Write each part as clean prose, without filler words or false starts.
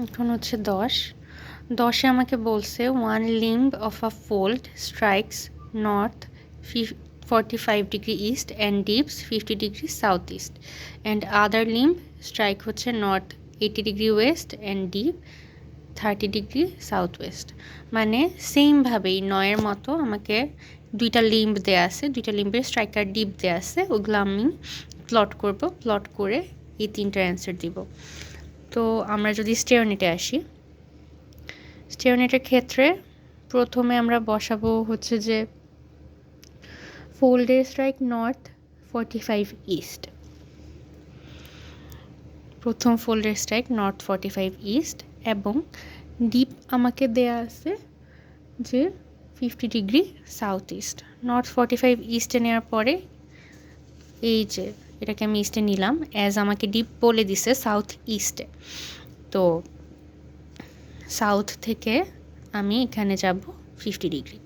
এখন হচ্ছে 10 আমাকে বলছে 1 limb of a fold strikes north 45 degree east and dips 50 degree southeast and other limb strike হচ্ছে north 80 degree west and dip 30 degree south West. মানে সেমভাবেই 9 মতো আমাকে দুইটা লিম্ব দেওয়া আছে, দুইটা লিম্বের স্ট্রাইকার ডিপ দেওয়া আছে, ওগুলো আমি প্লট করব, প্লট করে এই তিনটার অ্যান্সার দিব। তো আমরা যদি স্টেওনেটে আসি, স্টেওনেটের ক্ষেত্রে প্রথমে আমরা বসাবো হচ্ছে যে ফোল্ডের স্ট্রাইক নর্থ 45 ইস্ট, প্রথম ফোল্ডের স্ট্রাইক নর্থ 45 ইস্ট এবং ডিপ আমাকে দেয়া আছে যে 50 ডিগ্রি সাউথ ইস্ট। নর্থ 45 ইস্টে নেওয়ার পরে এই যে এটাকে আমি ইস্টে নিলাম, অ্যাজ আমাকে ডিপ বলে দিছে সাউথ ইস্টে। তো সাউথ থেকে আমি এখানে যাব 50 ডিগ্রি,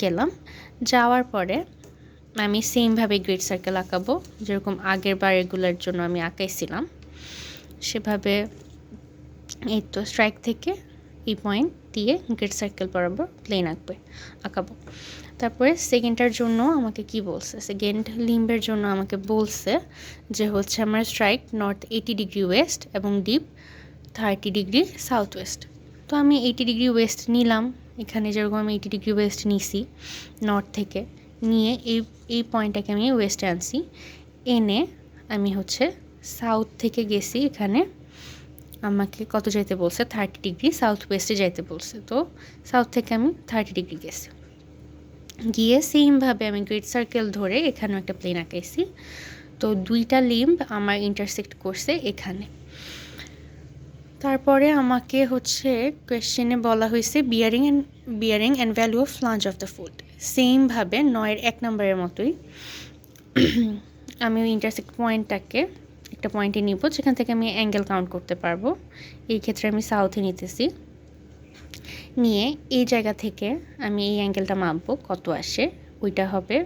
গেলাম। যাওয়ার পরে আমি সেমভাবে গ্রেড সার্কেল আঁকাবো, যেরকম আগের বার এগুলোর জন্য আমি আঁকাইছিলাম সেভাবে। এই তো স্ট্রাইক থেকে এই পয়েন্ট দিয়ে গ্রেড সার্কেল বরাবর প্লেন আঁকাবো। তারপরে সেকেন্ডটার জন্য আমাকে কি বলছে, সেকেন্ড লিম্বের জন্য আমাকে বলছে যে হচ্ছে আমার স্ট্রাইক নর্থ 80 ডিগ্রি ওয়েস্ট এবং ডিপ 30 ডিগ্রি সাউথ ওয়েস্ট। তো আমি 80 ডিগ্রি ওয়েস্ট নিলাম, এখানে যেরকম আমি 80 ডিগ্রি ওয়েস্ট নিছি নর্থ থেকে, নিয়ে এই পয়েন্টটাকে আমি ওয়েস্টে আনছি, এনে আমি হচ্ছে সাউথ থেকে গেছি, এখানে আমাকে কত যাইতে বলছে 30 ডিগ্রি সাউথ ওয়েস্টে যাইতে বলছে। তো সাউথ থেকে আমি 30 ডিগ্রি গেছি, গিয়ে সেমভাবে আমি গ্রেড সার্কেল ধরে এখানেও একটা প্লেন আঁকাইছি। তো দুইটা লিম্ব আমার ইন্টারসেক্ট করছে এখানে। তারপরে আমাকে হচ্ছে কোয়েশ্চেনে বলা হয়েছে bearing and value of flange of the foot. সেমভাবে 9-এর 1 নম্বরের মতোই আমি ওই ইন্টারসেক্ট পয়েন্টটাকে একটা পয়েন্টে নিব, যেখান থেকে আমি অ্যাঙ্গেল কাউন্ট করতে পারবো। এই ক্ষেত্রে আমি সাউথে নিতেছি, নিয়ে এই জায়গা থেকে আমি এই অ্যাঙ্গেলটা মাপবো কত আসে, ওইটা হবে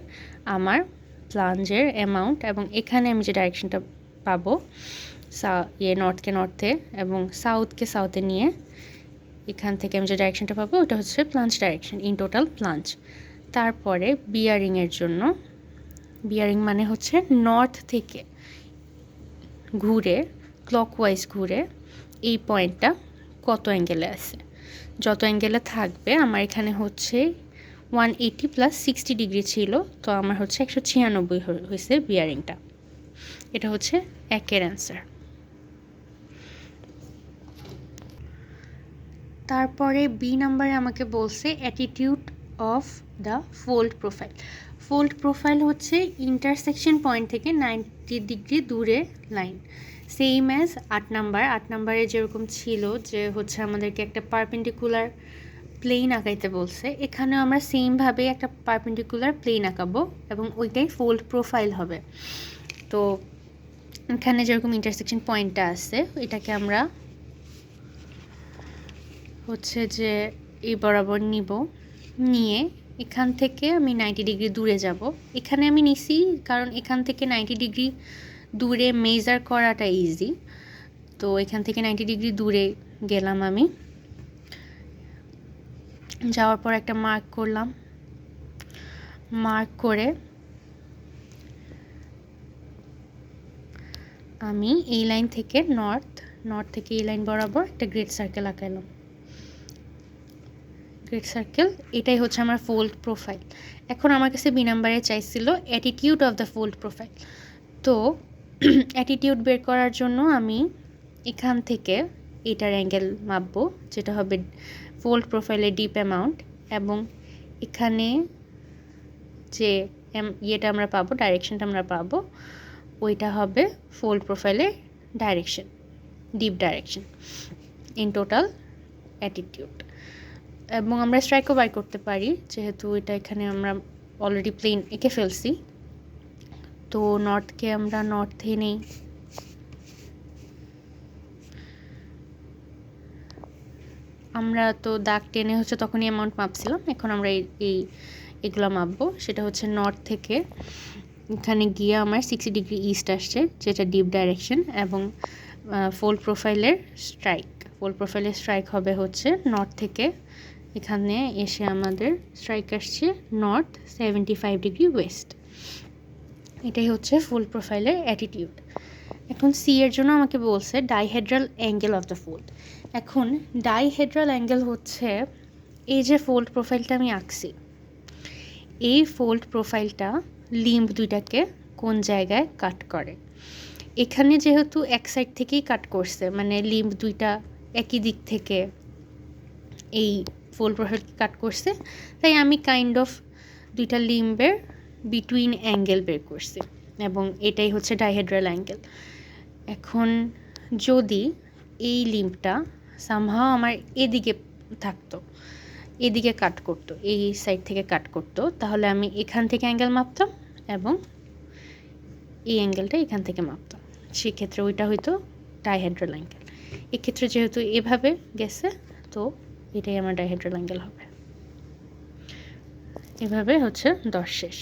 আমার প্লাঞ্জের অ্যামাউন্ট। এবং এখানে আমি যে ডাইরেকশনটা পাবো নর্থকে নর্থে এবং সাউথকে সাউথে নিয়ে এখান থেকে আমি যে ডাইরেকশনটা পাবো ওটা হচ্ছে plunge direction, in total plunge. তারপরে বিয়ারিংয়ের জন্য, বিয়ারিং মানে হচ্ছে নর্থ থেকে ঘুরে ক্লকওয়াইজ ঘুরে এই পয়েন্টটা কত অ্যাঙ্গেলে আছে, যত অ্যাঙ্গেলে থাকবে। আমার এখানে হচ্ছে 180 + 60 ডিগ্রি ছিল, তো আমার হচ্ছে 196 হয়েছে বিয়ারিংটা। এটা হচ্ছে একের অ্যান্সার। তারপরে বি নাম্বারে আমাকে বলছে attitude of the fold profile. Fold profile হচ্ছে ইন্টারসেকশন পয়েন্ট থেকে 90 ডিগ্রি দূরে লাইন, সেম অ্যাজ 8 নাম্বার। 8 নাম্বারে যেরকম ছিল যে হচ্ছে আমাদেরকে একটা পারপেন্ডিকুলার প্লেন আঁকাইতে বলছে, এখানেও আমরা সেমভাবে একটা পারপেন্ডিকুলার প্লেন আঁকাবো এবং ওইটাই ফোল্ড প্রোফাইল হবে। তো এখানে যেরকম ইন্টারসেকশন পয়েন্টটা আছে এটাকে আমরা হচ্ছে যে এই বরাবর নিব, নিয়ে এখান থেকে আমি 90 ডিগ্রি দূরে যাব। এখানে আমি নিছি কারণ এখান থেকে 90 ডিগ্রি দূরে মেজার করাটা ইজি। তো এখান থেকে 90 ডিগ্রি দূরে গেলাম আমি, যাওয়ার পর একটা মার্ক করলাম, মার্ক করে আমি এই লাইন থেকে নর্থ থেকে এই লাইন বরাবর একটা গ্রেড সার্কেল আঁকালাম। গ্রেড সার্কেল, এটাই হচ্ছে আমার ফোল্ড প্রোফাইল। এখন আমার কাছে বি নাম্বারে চাইছিল attitude of the fold profile. তো অ্যাটিটিউড বের করার জন্য আমি এখান থেকে এটার অ্যাঙ্গেল মাপবো, যেটা হবে ফোল্ড প্রোফাইলের ডিপ অ্যামাউন্ট, এবং এখানে যে ইয়েটা আমরা পাবো, ডাইরেকশনটা আমরা পাবো, ওইটা হবে ফোল্ড প্রোফাইলের direction, deep direction, in total attitude. এবং আমরা স্ট্রাইকও বাই করতে পারি, যেহেতু এটা এখানে আমরা অলরেডি প্লেন এঁকে ফেলছি। তো নর্থকে আমরা নর্থে নেই, আমরা তো দাগ টেনে হচ্ছে তখনই অ্যামাউন্ট মাপছিলাম, এখন আমরা এগুলো মাপবো। সেটা হচ্ছে নর্থ থেকে এখানে গিয়ে আমার 60 ডিগ্রি ইস্ট আসছে, যেটা ডিপ ডাইরেকশন, এবং ফোল্ড প্রোফাইলের স্ট্রাইক, ফোল্ড প্রোফাইলের স্ট্রাইক হবে হচ্ছে নর্থ থেকে, এখানে এসে আমাদের স্ট্রাইক আসছে নর্থ 75 ডিগ্রি ওয়েস্ট। এটাই হচ্ছে ফোল্ড প্রোফাইলের অ্যাটিটিউড। এখন সি এর জন্য আমাকে বলছে dihedral angle of the fold. এখন ডাইহেড্রাল অ্যাঙ্গেল হচ্ছে এই যে ফোল্ড প্রোফাইলটা আমি আঁকছি, এই ফোল্ড প্রোফাইলটা লিম্ব দুইটাকে কোন জায়গায় কাট করে। এখানে যেহেতু এক সাইড থেকেই কাট করছে, মানে লিম্ব দুইটা একই দিক থেকে এই ফোল্ড প্রোফাইল কাট করছে, তাই আমি কাইন্ড অফ দুইটা লিম্বের বিটুইন অ্যাঙ্গেল বের করছি, এবং এটাই হচ্ছে ডাইহেড্রাল অ্যাঙ্গেল। এখন যদি এই লিম্বটা সামহাও আমার এদিকে থাকতো, এদিকে কাট করতো, এই সাইড থেকে কাট করতো, তাহলে আমি এখান থেকে অ্যাঙ্গেল মাপতাম এবং এই অ্যাঙ্গেলটা এখান থেকে মাপতাম, সেক্ষেত্রে ওইটা হয়তো ডাইহেড্রাল অ্যাঙ্গেল। এক্ষেত্রে যেহেতু এভাবে গেছে, তো এটাই আমার ডাইহেড্রাল অ্যাঙ্গেল হবে। এভাবে হচ্ছে 10 শেষ।